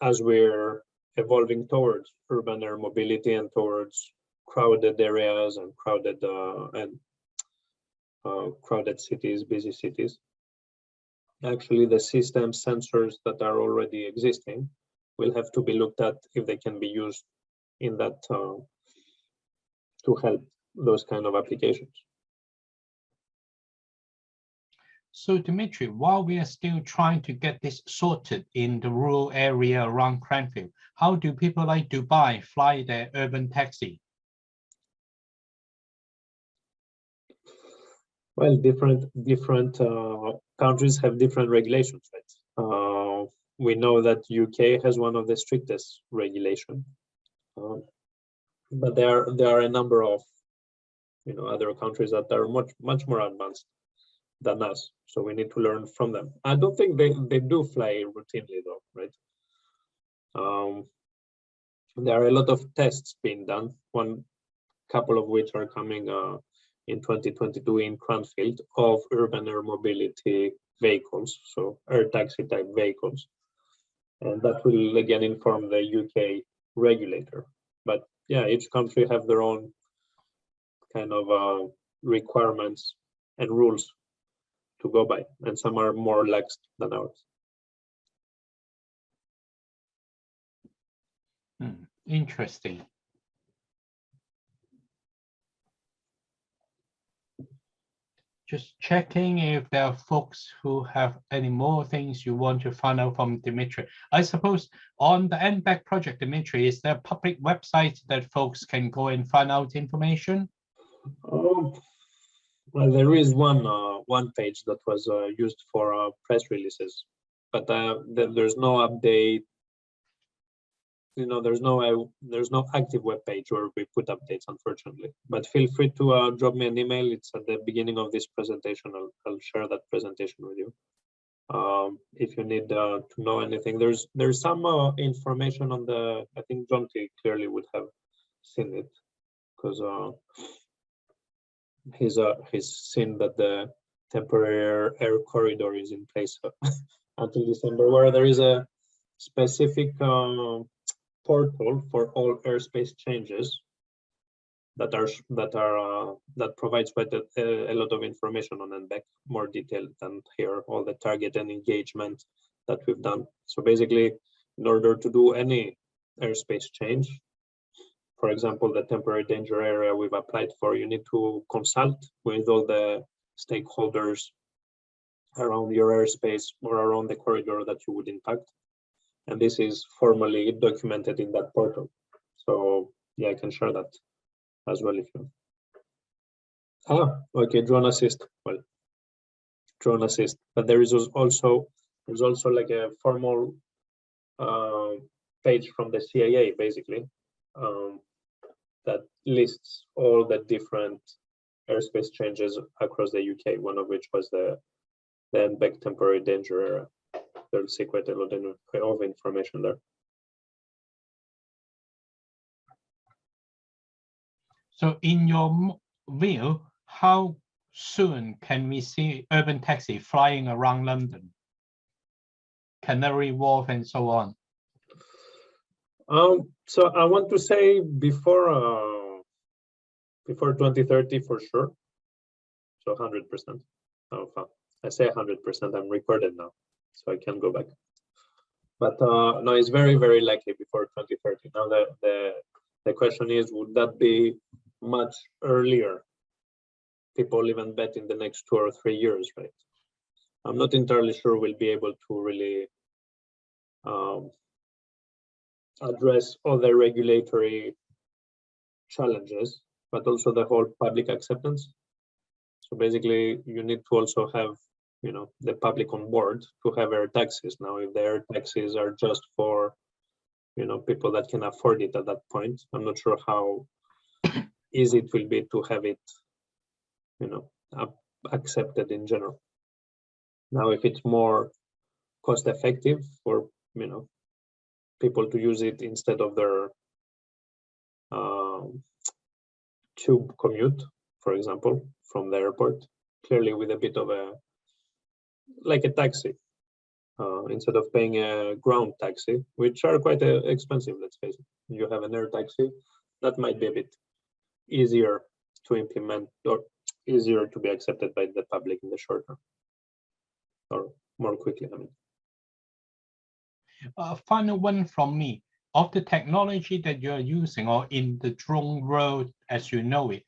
as we're evolving towards urban air mobility and towards crowded areas and crowded cities, busy cities, actually the system sensors that are already existing will have to be looked at if they can be used in that to help those kind of applications. So Dimitri, while we are still trying to get this sorted in the rural area around Cranfield, how do people like Dubai fly their urban taxi? Well, different countries have different regulations, right? We know that UK has one of the strictest regulation, but there are a number of other countries that are much more advanced than us. So we need to learn from them. I don't think they do fly routinely though, right? There are a lot of tests being done. One couple of which are coming in 2022 in Cranfield of urban air mobility vehicles, so air taxi type vehicles. And that will again inform the UK regulator. But yeah, each country have their own kind of requirements and rules to go by, and some are more lax than ours. Interesting. Just checking if there are folks who have any more things you want to find out from Dimitri. I suppose on the NBEC project, Dimitri, is there a public website that folks can go and find out information? Well, there is one page that was used for press releases, but there's no update. There's no active web page where we put updates, unfortunately. But feel free to drop me an email. It's at the beginning of this presentation. I'll share that presentation with you. If you need to know anything, there's some information on the. I think John T clearly would have seen it, because he's seen that the temporary air corridor is in place until December, where there is a specific portal for all airspace changes that provides quite a lot of information on NBEC, more detailed than here, all the target and engagement that we've done. So basically, in order to do any airspace change, for example, the temporary danger area we've applied for, you need to consult with all the stakeholders around your airspace or around the corridor that you would impact. And this is formally documented in that portal. So yeah, I can share that as well if you. Okay, drone assist. Well, drone assist, but there's also like a formal page from the CAA, basically, that lists all the different airspace changes across the UK. One of which was the NBEC temporary danger area. There'll see quite a lot of information there. So in your view, how soon can we see urban taxi flying around London, Canary Wharf, and so on? So I want to say before 2030 for sure. So 100%. I say 100%. I'm recorded now, so I can go back. But no, it's very, very likely before 2030. Now the question is, would that be much earlier? People even bet in the next 2 or 3 years, right? I'm not entirely sure we'll be able to really address all the regulatory challenges, but also the whole public acceptance. So basically, you need to also have, the public on board to have air taxis. Now, if the air taxis are just for, people that can afford it at that point, I'm not sure how easy it will be to have it, accepted in general. Now, if it's more cost effective for, people to use it instead of their tube commute, for example, from the airport, clearly with a bit of like a taxi, instead of paying a ground taxi, which are quite expensive, let's face it. You have an air taxi, that might be a bit easier to implement or easier to be accepted by the public in the short term, or more quickly, I mean. Final one from me. Of the technology that you're using or in the drone world as you know it,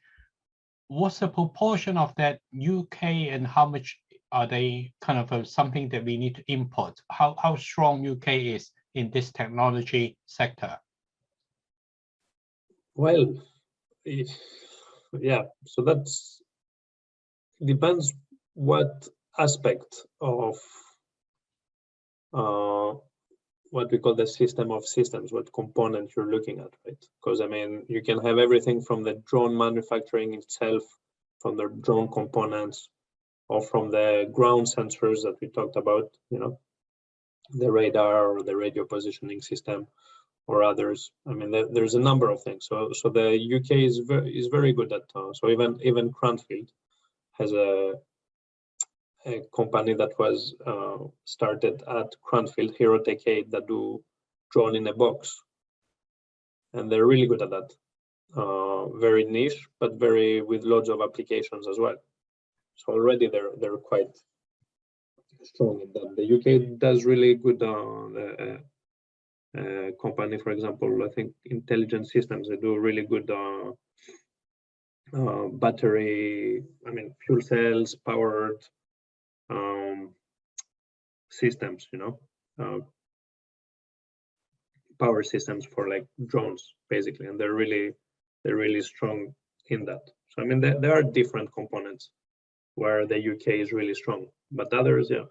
what's the proportion of that UK and how much are they kind of something that we need to import? How strong UK is in this technology sector? Well, yeah, so that's depends what aspect of what we call the system of systems, what component you're looking at, right? Because I mean, you can have everything from the drone manufacturing itself, from the drone components, or from the ground sensors that we talked about, the radar or the radio positioning system, or others. I mean, there's a number of things. So the UK is very good at. So even Cranfield has a company that was started at Cranfield, Hero Tech 8, that do drone in a box, and they're really good at that. Very niche, but with loads of applications as well. So already they're quite strong in that. The UK does really good. Company, for example, I think Intelligent Systems, they do really good battery, fuel cells powered systems, power systems for like drones, basically, and they're really strong in that. So there are different components where the UK is really strong, but others, yeah.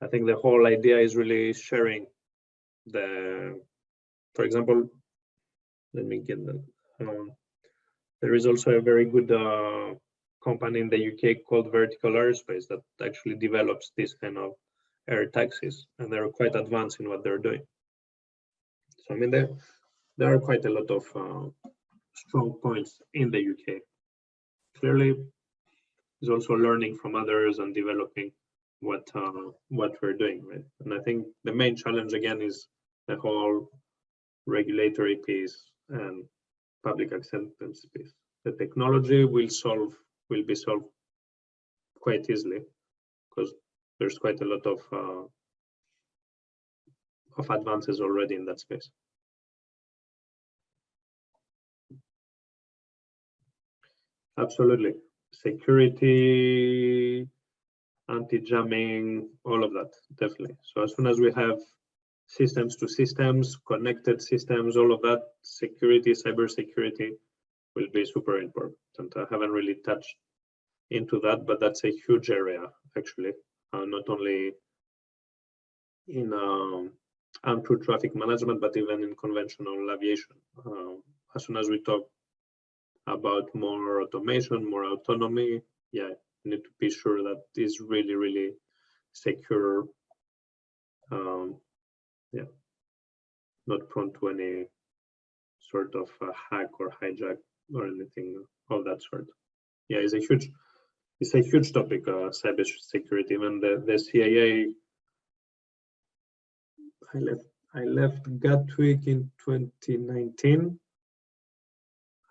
I think the whole idea is really sharing for example, let me get that. There is also a very good company in the UK called Vertical Airspace that actually develops this kind of air taxis, and they're quite advanced in what they're doing. So there are quite a lot of strong points in the UK. Clearly, is also learning from others and developing what we're doing, right? And I think the main challenge again is the whole regulatory piece and public acceptance piece. The technology will be solved quite easily because there's quite a lot of advances already in that space. Absolutely. Security, anti-jamming, all of that, definitely. So as soon as we have systems to systems, connected systems, all of that, security, cybersecurity will be super important. And I haven't really touched into that, but that's a huge area, actually, not only in uncrewed traffic management, but even in conventional aviation. As soon as we talk about more automation, more autonomy, yeah, you need to be sure that is really, really secure. Yeah, not prone to any sort of hack or hijack or anything of that sort. Yeah, it's a huge topic, cybersecurity. Even the CIA, I left Gatwick in 2019.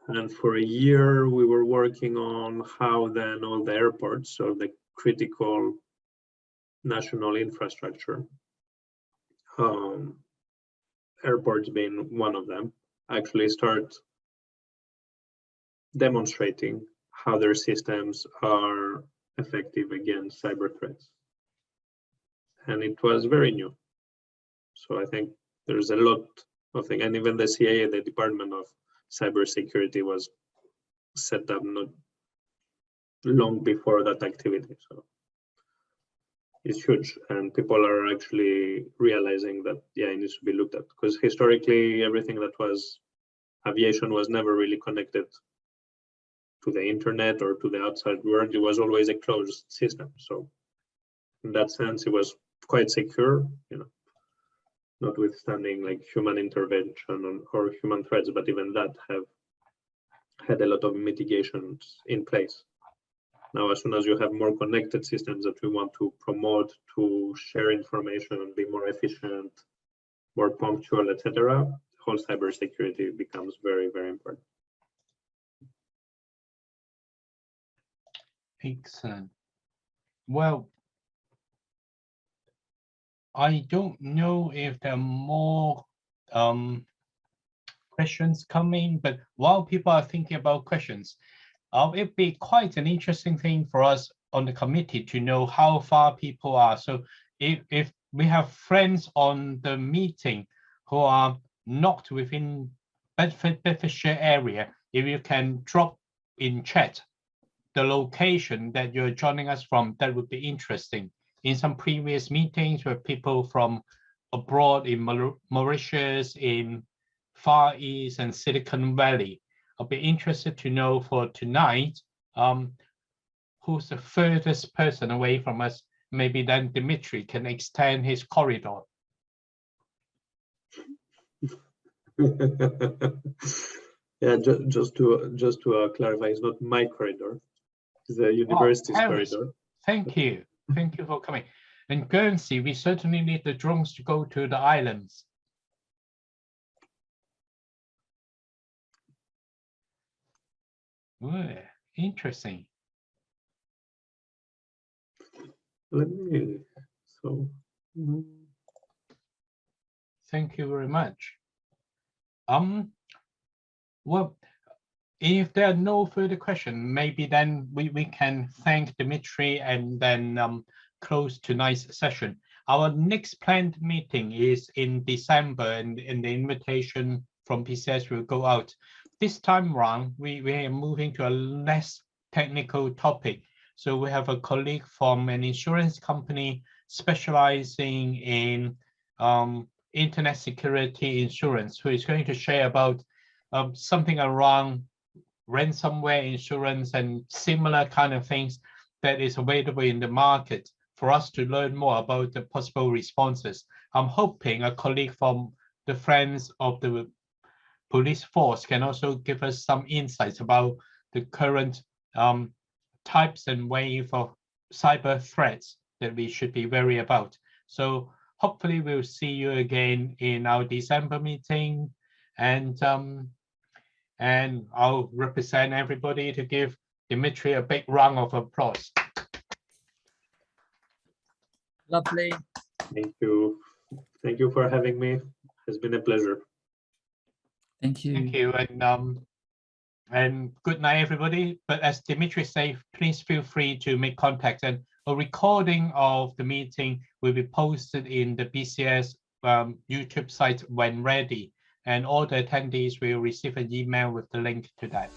And for a year, we were working on how then all the airports, so the critical national infrastructure, airports being one of them, actually start demonstrating how their systems are effective against cyber threats. And it was very new. So I think there's a lot of things, and even the CIA, the Department of Cybersecurity, was set up not long before that activity. So it's huge, and people are actually realizing that, yeah, it needs to be looked at, because historically everything that was aviation was never really connected to the internet or to the outside world. It was always a closed system. So in that sense, it was quite secure, notwithstanding like human intervention or human threats, but even that have had a lot of mitigations in place. Now, as soon as you have more connected systems that we want to promote, to share information and be more efficient, more punctual, etc., whole cybersecurity becomes very, very important. Excellent. Well, I don't know if there are more questions coming, but while people are thinking about questions, it'd be quite an interesting thing for us on the committee to know how far people are. So if we have friends on the meeting who are not within Bedfordshire area, if you can drop in chat the location that you're joining us from, that would be interesting. In some previous meetings with people from abroad in Mauritius, in Far East and Silicon Valley, I'll be interested to know for tonight, who's the furthest person away from us. Maybe then Dimitri can extend his corridor. Yeah, just to clarify, it's not my corridor. It's the university's corridor. Thank you for coming. And Guernsey, we certainly need the drones to go to the islands. Ooh, interesting. Let me, so. Thank you very much. Well, if there are no further questions, maybe then we can thank Dimitri and then close tonight's session. Our next planned meeting is in December, and the invitation from BCS will go out. This time around, we are moving to a less technical topic. So we have a colleague from an insurance company specializing in internet security insurance, who is going to share about something around ransomware insurance and similar kind of things that is available in the market for us to learn more about the possible responses. I'm hoping a colleague from the Friends of the Police Force can also give us some insights about the current types and wave of cyber threats that we should be wary about. So hopefully we'll see you again in our December meeting, and I'll represent everybody to give Dimitri a big round of applause. Lovely. Thank you. Thank you for having me. It's been a pleasure. Thank you. Thank you, and good night, everybody. But as Dimitri said, please feel free to make contact, and a recording of the meeting will be posted in the BCS YouTube site when ready, and all the attendees will receive an email with the link to that.